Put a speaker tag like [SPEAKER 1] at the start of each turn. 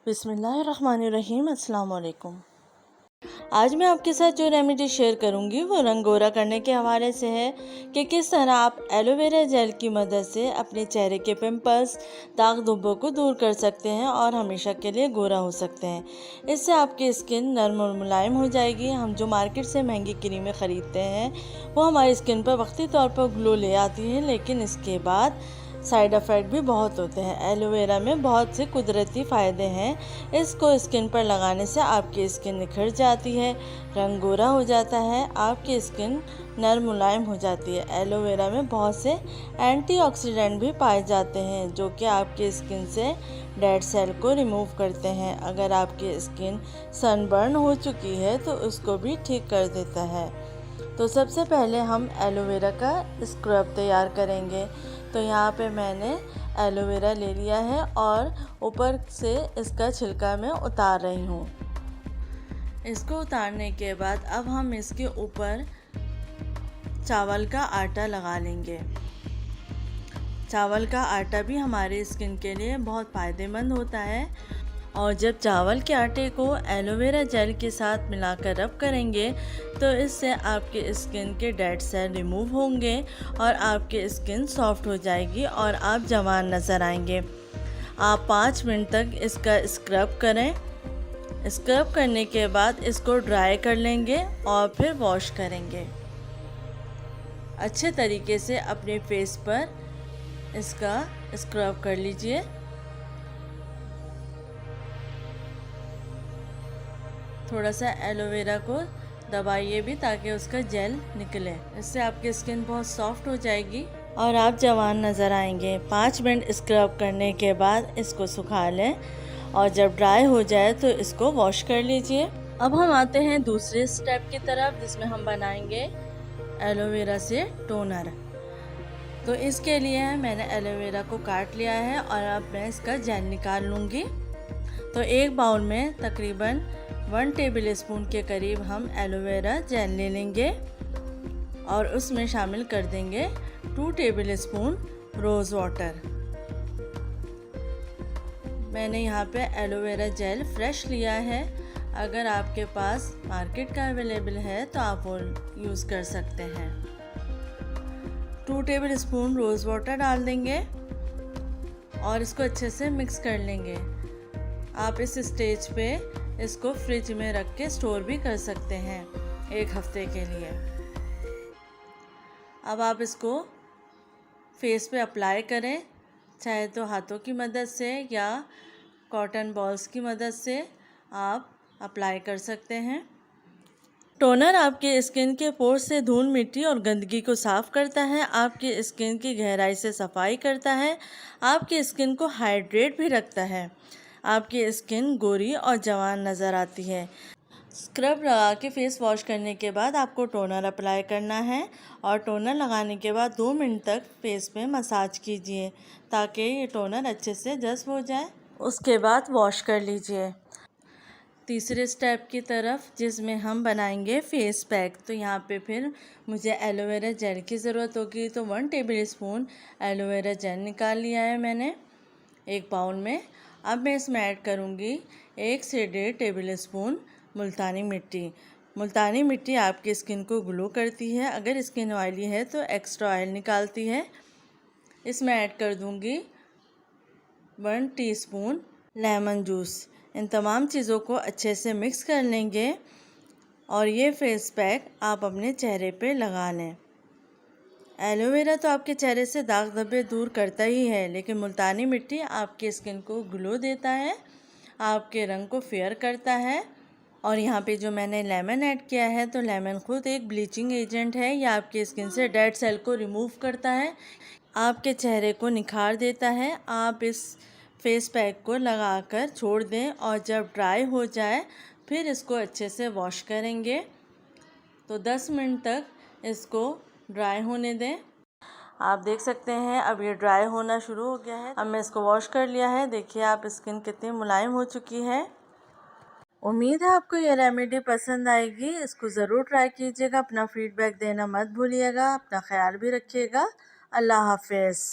[SPEAKER 1] बिस्मिल्लाहिर्रहमानिर्रहीम। अस्सलाम वालेकुम। आज मैं आपके साथ जो रेमेडी शेयर करूंगी वो रंग गोरा करने के हवाले से है कि किस तरह आप एलोवेरा जेल की मदद से अपने चेहरे के पिंपल्स, दाग धब्बों को दूर कर सकते हैं और हमेशा के लिए गोरा हो सकते हैं। इससे आपकी स्किन नरम और मुलायम हो जाएगी। हम जो मार्केट से महंगी क्रीमें ख़रीदते हैं वो हमारी स्किन पर वक्ती तौर पर ग्लो ले आती हैं, लेकिन इसके बाद साइड इफ़ेक्ट भी बहुत होते हैं। एलोवेरा में बहुत से कुदरती फ़ायदे हैं। इसको स्किन पर लगाने से आपकी स्किन निखर जाती है, रंग गोरा हो जाता है, आपकी स्किन नरम मुलायम हो जाती है। एलोवेरा में बहुत से एंटीऑक्सीडेंट भी पाए जाते हैं जो कि आपकी स्किन से डेड सेल को रिमूव करते हैं। अगर आपकी स्किन सनबर्न हो चुकी है तो उसको भी ठीक कर देता है। तो सबसे पहले हम एलोवेरा का स्क्रब तैयार करेंगे। तो यहाँ पे मैंने एलोवेरा ले लिया है और ऊपर से इसका छिलका मैं उतार रही हूँ। इसको उतारने के बाद अब हम इसके ऊपर चावल का आटा लगा लेंगे। चावल का आटा भी हमारे स्किन के लिए बहुत फ़ायदेमंद होता है और जब चावल के आटे को एलोवेरा जेल के साथ मिलाकर रब करेंगे तो इससे आपके स्किन के डेड सेल रिमूव होंगे और आपकी स्किन सॉफ्ट हो जाएगी और आप जवान नज़र आएंगे। आप 5 मिनट तक इसका स्क्रब करें। स्क्रब करने के बाद इसको ड्राई कर लेंगे और फिर वॉश करेंगे। अच्छे तरीके से अपने फेस पर इसका स्क्रब कर लीजिए। थोड़ा सा एलोवेरा को दबाइए भी ताकि उसका जेल निकले। इससे आपकी स्किन बहुत सॉफ्ट हो जाएगी और आप जवान नज़र आएंगे। 5 मिनट स्क्रब करने के बाद इसको सुखा लें और जब ड्राई हो जाए तो इसको वॉश कर लीजिए। अब हम आते हैं दूसरे स्टेप की तरफ जिसमें हम बनाएंगे एलोवेरा से टोनर। तो इसके लिए मैंने एलोवेरा को काट लिया है और अब मैं इसका जेल निकाल लूँगी। तो एक बाउल में तकरीबन 1 टेबल स्पून के करीब हम एलोवेरा जेल ले लेंगे और उसमें शामिल कर देंगे 2 टेबल स्पून रोज़ वाटर। मैंने यहाँ पे एलोवेरा जेल फ्रेश लिया है। अगर आपके पास मार्केट का अवेलेबल है तो आप वो यूज़ कर सकते हैं। 2 टेबल स्पून रोज़ वाटर डाल देंगे और इसको अच्छे से मिक्स कर लेंगे। आप इस स्टेज पे इसको फ्रिज में रख के स्टोर भी कर सकते हैं 1 हफ्ते के लिए। अब आप इसको फेस पे अप्लाई करें, चाहे तो हाथों की मदद से या कॉटन बॉल्स की मदद से आप अप्लाई कर सकते हैं। टोनर आपके स्किन के पोर्स से धूल, मिट्टी और गंदगी को साफ़ करता है, आपकी स्किन की गहराई से सफाई करता है, आपकी स्किन को हाइड्रेट भी रखता है। आपकी स्किन गोरी और जवान नज़र आती है। स्क्रब लगा के फेस वॉश करने के बाद आपको टोनर अप्लाई करना है और टोनर लगाने के बाद 2 मिनट तक फेस पे मसाज कीजिए ताकि ये टोनर अच्छे से जज़्ब हो जाए। उसके बाद वॉश कर लीजिए। तीसरे स्टेप की तरफ जिसमें हम बनाएंगे फेस पैक। तो यहाँ पे फिर मुझे एलोवेरा जेल की ज़रूरत होगी। तो 1 टेबल स्पून एलोवेरा जेल निकाल लिया है मैंने एक बाउल में। अब मैं इसमें ऐड करूँगी 1 से 1.5 टेबल स्पून मुल्तानी मिट्टी। मुल्तानी मिट्टी आपकी स्किन को ग्लो करती है। अगर स्किन ऑयली है तो एक्स्ट्रा ऑयल निकालती है। इसमें ऐड कर दूँगी 1 टीस्पून लेमन जूस। इन तमाम चीज़ों को अच्छे से मिक्स कर लेंगे और ये फेस पैक आप अपने चेहरे पे लगा लें। एलोवेरा तो आपके चेहरे से दाग धब्बे दूर करता ही है, लेकिन मुल्तानी मिट्टी आपकी स्किन को ग्लो देता है, आपके रंग को फेयर करता है। और यहाँ पे जो मैंने लेमन ऐड किया है तो लेमन खुद एक ब्लीचिंग एजेंट है। यह आपकी स्किन से डेड सेल को रिमूव करता है, आपके चेहरे को निखार देता है। आप इस फेस पैक को लगाकर छोड़ दें और जब ड्राई हो जाए फिर इसको अच्छे से वॉश करेंगे। तो 10 मिनट तक इसको ड्राई होने दें। आप देख सकते हैं अब ये ड्राई होना शुरू हो गया है। अब मैं इसको वॉश कर लिया है। देखिए आप स्किन कितनी मुलायम हो चुकी है। उम्मीद है आपको ये रेमेडी पसंद आएगी। इसको ज़रूर ट्राई कीजिएगा। अपना फीडबैक देना मत भूलिएगा। अपना ख्याल भी रखिएगा। अल्लाह हाफ़िज़।